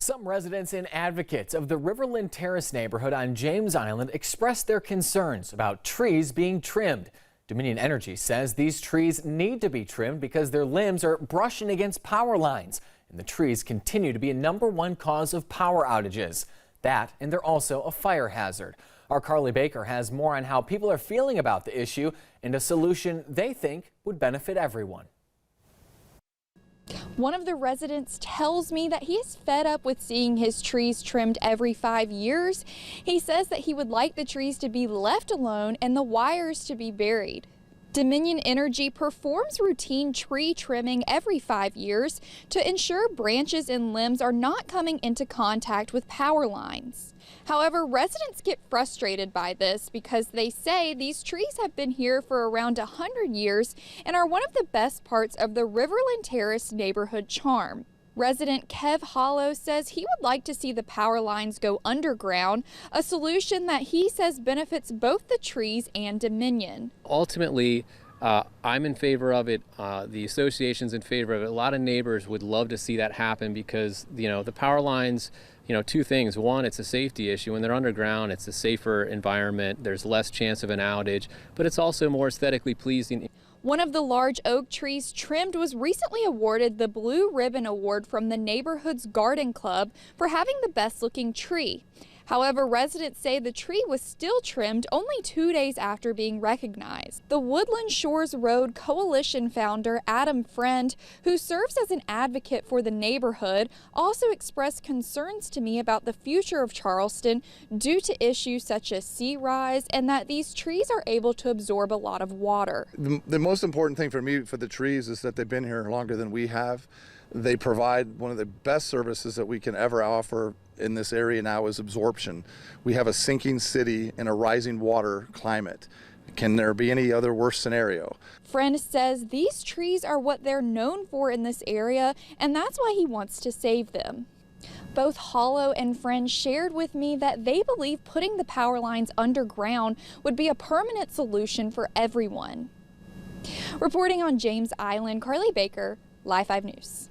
Some residents and advocates of the Riverland Terrace neighborhood on James Island expressed their concerns about trees being trimmed. Dominion Energy says these trees need to be trimmed because their limbs are brushing against power lines, and the trees continue to be a #1 cause of power outages. That, and they're also a fire hazard. Our Carly Baker has more on how people are feeling about the issue and a solution they think would benefit everyone. One of the residents tells me that he is fed up with seeing his trees trimmed every 5 years. He says that he would like the trees to be left alone and the wires to be buried. Dominion Energy performs routine tree trimming every 5 years to ensure branches and limbs are not coming into contact with power lines. However, residents get frustrated by this because they say these trees have been here for around 100 years and are one of the best parts of the Riverland Terrace neighborhood charm. Resident Kev Hollow says he would like to see the power lines go underground, a solution that he says benefits both the trees and Dominion. Ultimately, I'm in favor of it. The association's in favor of it. A lot of neighbors would love to see that happen because, the power lines, two things. One, it's a safety issue. When they're underground, it's a safer environment. There's less chance of an outage, but it's also more aesthetically pleasing. One of the large oak trees trimmed was recently awarded the Blue Ribbon Award from the neighborhood's garden club for having the best looking tree. However, residents say the tree was still trimmed only 2 days after being recognized. The Woodland Shores Road Coalition founder Adam Friend, who serves as an advocate for the neighborhood, also expressed concerns to me about the future of Charleston due to issues such as sea rise and that these trees are able to absorb a lot of water. The most important thing for me for the trees is that they've been here longer than we have. They provide one of the best services that we can ever offer in this area now is absorption. We have a sinking city in a rising water climate. Can there be any other worse scenario? Friend says these trees are what they're known for in this area, and that's why he wants to save them. Both Hollow and Friend shared with me that they believe putting the power lines underground would be a permanent solution for everyone. Reporting on James Island, Carly Baker, Live 5 News.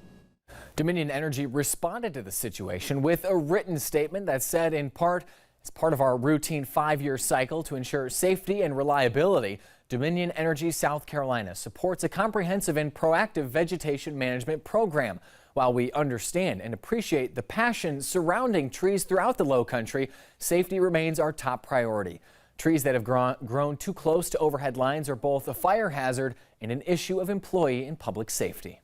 Dominion Energy responded to the situation with a written statement that said, in part, as part of our routine 5-year cycle to ensure safety and reliability, Dominion Energy South Carolina supports a comprehensive and proactive vegetation management program. While we understand and appreciate the passion surrounding trees throughout the Low Country, safety remains our top priority. Trees that have grown too close to overhead lines are both a fire hazard and an issue of employee and public safety.